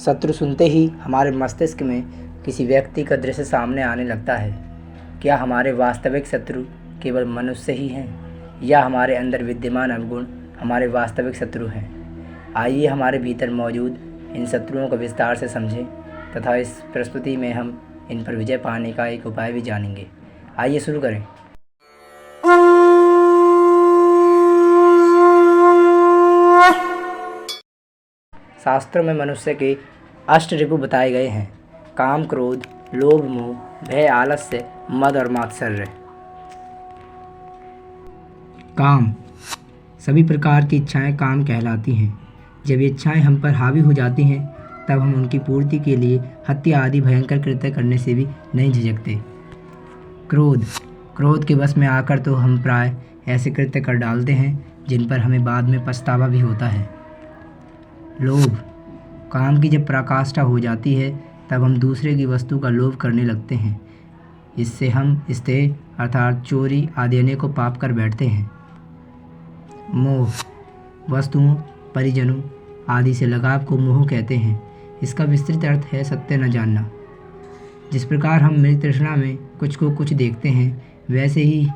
शत्रु सुनते ही हमारे मस्तिष्क में किसी व्यक्ति का दृश्य सामने आने लगता है। क्या हमारे वास्तविक शत्रु केवल मनुष्य ही हैं या हमारे अंदर विद्यमान अवगुण हमारे वास्तविक शत्रु हैं? आइए हमारे भीतर मौजूद इन शत्रुओं को विस्तार से समझें तथा इस प्रस्तुति में हम इन पर विजय पाने का एक उपाय भी जानेंगे। आइए शुरू करें। शास्त्रों में मनुष्य के अष्टरिपु बताए गए हैं: काम, क्रोध, लोभ, मोह, भय, आलस्य, मद और मात्सर्य। काम। सभी प्रकार की इच्छाएं काम कहलाती हैं। जब ये इच्छाएं हम पर हावी हो जाती हैं तब हम उनकी पूर्ति के लिए हत्या आदि भयंकर कृत्य करने से भी नहीं झिझकते। क्रोध। क्रोध के वश में आकर तो हम प्राय ऐसे कृत्य कर डालते हैं जिन पर हमें बाद में पछतावा भी होता है। लोभ। काम की जब पराकाष्ठा हो जाती है तब हम दूसरे की वस्तु का लोभ करने लगते हैं। इससे हम स्तेह अर्थात चोरी आदि अनेकों पाप कर बैठते हैं। मोह। वस्तुओं, परिजनों आदि से लगाव को मोह कहते हैं। इसका विस्तृत अर्थ है सत्य न जानना। जिस प्रकार हम मृत तृष्णा में कुछ को कुछ देखते हैं, वैसे ही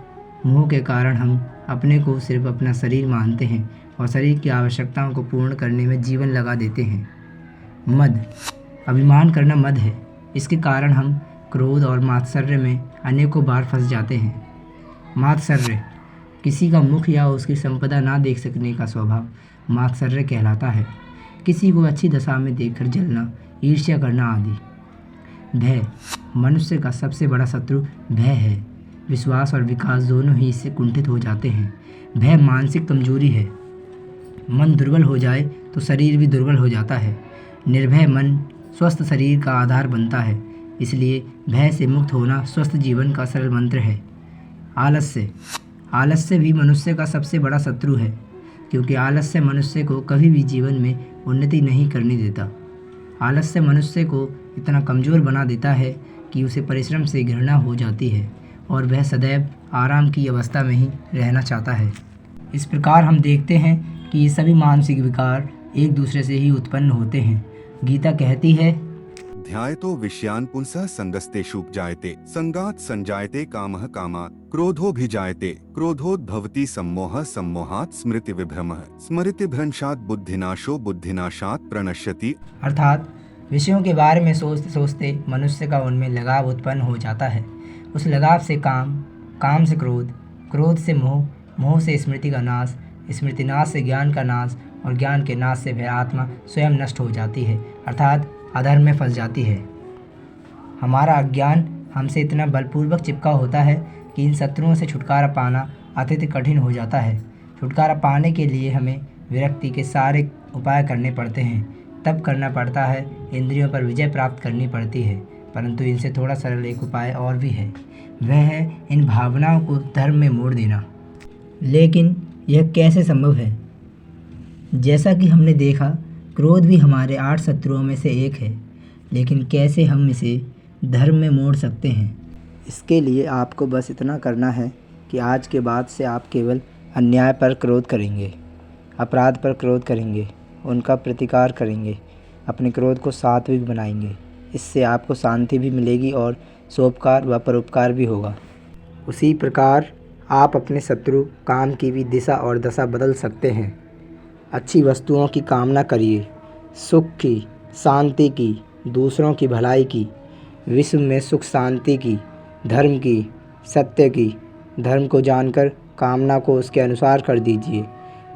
मोह के कारण हम अपने को सिर्फ अपना शरीर मानते हैं और शरीर की आवश्यकताओं को पूर्ण करने में जीवन लगा देते हैं। मद। अभिमान करना मद है। इसके कारण हम क्रोध और मात्सर्य में अनेकों बार फंस जाते हैं। मात्सर्य। किसी का मुख या उसकी संपदा ना देख सकने का स्वभाव मात्सर्य कहलाता है। किसी को अच्छी दशा में देखकर जलना, ईर्ष्या करना आदि। भय। मनुष्य का सबसे बड़ा शत्रु भय है। विश्वास और विकास दोनों ही इससे कुंठित हो जाते हैं। भय मानसिक कमजोरी है। मन दुर्बल हो जाए तो शरीर भी दुर्बल हो जाता है। निर्भय मन स्वस्थ शरीर का आधार बनता है। इसलिए भय से मुक्त होना स्वस्थ जीवन का सरल मंत्र है। आलस्य। आलस्य भी मनुष्य का सबसे बड़ा शत्रु है, क्योंकि आलस्य मनुष्य को कभी भी जीवन में उन्नति नहीं करने देता। आलस्य मनुष्य को इतना कमज़ोर बना देता है कि उसे परिश्रम से घृणा हो जाती है और वह सदैव आराम की अवस्था में ही रहना चाहता है। इस प्रकार हम देखते हैं कि ये सभी मानसिक विकार एक दूसरे से ही उत्पन्न होते हैं। गीता कहती है, ध्यायतो विषयान् पुंसः संगस्तेषु जायते, संगात् संजायते कामः, कामात् क्रोधोऽभिजायते, क्रोधोद्भवति सम्मोहः, सम्मोहात् स्मृति विभ्रमः, स्मृतिभ्रंशात् बुद्धिनाशो, बुद्धिनाशात् प्रणश्यति। अर्थात विषयों के बारे में सोचते सोचते मनुष्य का उनमें लगाव उत्पन्न हो जाता है। उस लगाव से काम, काम से क्रोध, क्रोध से मोह, मोह से स्मृति का नाश, स्मृति नाश से ज्ञान का नाश और ज्ञान के नाश से वह आत्मा स्वयं नष्ट हो जाती है, अर्थात अधर्म में फंस जाती है। हमारा अज्ञान हमसे इतना बलपूर्वक चिपका होता है कि इन शत्रुओं से छुटकारा पाना अत्यंत कठिन हो जाता है। छुटकारा पाने के लिए हमें विरक्ति के सारे उपाय करने पड़ते हैं। तब करना पड़ता है, इंद्रियों पर विजय प्राप्त करनी पड़ती है। परंतु इनसे थोड़ा सरल एक उपाय और भी है, वह है इन भावनाओं को धर्म में मोड़ देना। लेकिन यह कैसे संभव है? जैसा कि हमने देखा, क्रोध भी हमारे 8 शत्रुओं में से एक है, लेकिन कैसे हम इसे धर्म में मोड़ सकते हैं? इसके लिए आपको बस इतना करना है कि आज के बाद से आप केवल अन्याय पर क्रोध करेंगे, अपराध पर क्रोध करेंगे, उनका प्रतिकार करेंगे, अपने क्रोध को सात्विक बनाएंगे। इससे आपको शांति भी मिलेगी और सोपकार व परोपकार भी होगा। उसी प्रकार आप अपने शत्रु काम की भी दिशा और दशा बदल सकते हैं। अच्छी वस्तुओं की कामना करिए, सुख की, शांति की, दूसरों की भलाई की, विश्व में सुख शांति की, धर्म की, सत्य की। धर्म को जानकर कामना को उसके अनुसार कर दीजिए।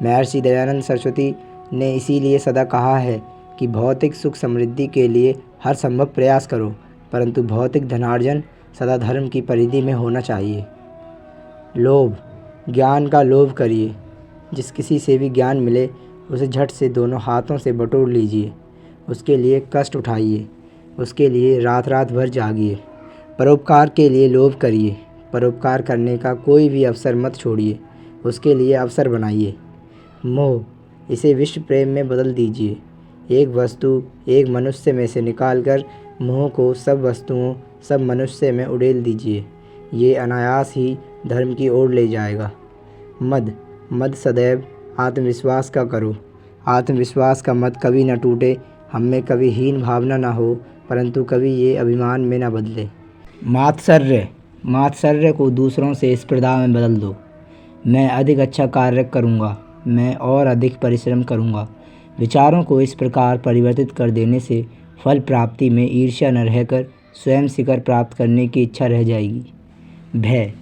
महर्षि दयानंद सरस्वती ने इसीलिए सदा कहा है कि भौतिक सुख समृद्धि के लिए हर संभव प्रयास करो, परंतु भौतिक धनार्जन सदा धर्म की परिधि में होना चाहिए। लोभ। ज्ञान का लोभ करिए। जिस किसी से भी ज्ञान मिले उसे झट से दोनों हाथों से बटोर लीजिए। उसके लिए कष्ट उठाइए, उसके लिए रात रात भर जागिए। परोपकार के लिए लोभ करिए। परोपकार करने का कोई भी अवसर मत छोड़िए, उसके लिए अवसर बनाइए। मोह। इसे विश्व प्रेम में बदल दीजिए। एक वस्तु, एक मनुष्य में से निकालकर मोह को सब वस्तुओं, सब मनुष्य में उड़ेल दीजिए। ये अनायास ही धर्म की ओर ले जाएगा। मद। मद सदैव आत्मविश्वास का करो। आत्मविश्वास का मद कभी न टूटे, हम में कभी हीन भावना ना हो, परंतु कभी ये अभिमान में ना बदले। मात्सर्य को दूसरों से स्पर्धा में बदल दो। मैं अधिक अच्छा कार्य करूँगा, मैं और अधिक परिश्रम करूँगा। विचारों को इस प्रकार परिवर्तित कर देने से फल प्राप्ति में ईर्ष्या न रहकर स्वयं शिखर प्राप्त करने की इच्छा रह जाएगी। भय,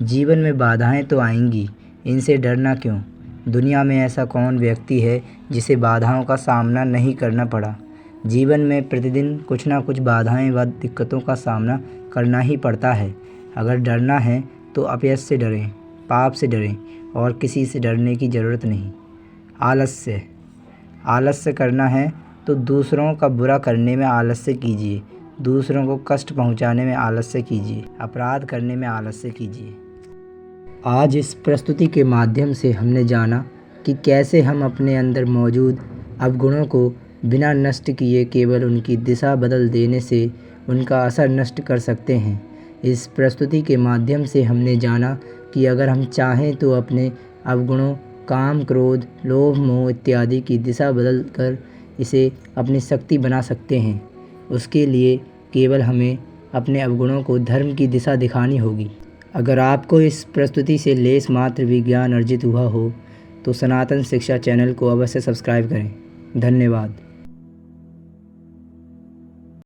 जीवन में बाधाएं तो आएंगी, इनसे डरना क्यों। दुनिया में ऐसा कौन व्यक्ति है जिसे बाधाओं का सामना नहीं करना पड़ा। जीवन में प्रतिदिन कुछ ना कुछ बाधाएं व दिक्कतों का सामना करना ही पड़ता है। अगर डरना है तो अपयश से डरें, पाप से डरें, और किसी से डरने की ज़रूरत नहीं। आलस्य करना है तो दूसरों का बुरा करने में आलस्य कीजिए, दूसरों को कष्ट पहुंचाने में आलस्य कीजिए, अपराध करने में आलस्य कीजिए। आज इस प्रस्तुति के माध्यम से हमने जाना कि कैसे हम अपने अंदर मौजूद अवगुणों को बिना नष्ट किए केवल उनकी दिशा बदल देने से उनका असर नष्ट कर सकते हैं। इस प्रस्तुति के माध्यम से हमने जाना कि अगर हम चाहें तो अपने अवगुणों काम, क्रोध, लोभ, मोह इत्यादि की दिशा बदल कर इसे अपनी शक्ति बना सकते हैं। उसके लिए केवल हमें अपने अवगुणों को धर्म की दिशा दिखानी होगी। अगर आपको इस प्रस्तुति से लेस मात्र भी ज्ञान अर्जित हुआ हो तो सनातन शिक्षा चैनल को अवश्य सब्सक्राइब करें। धन्यवाद।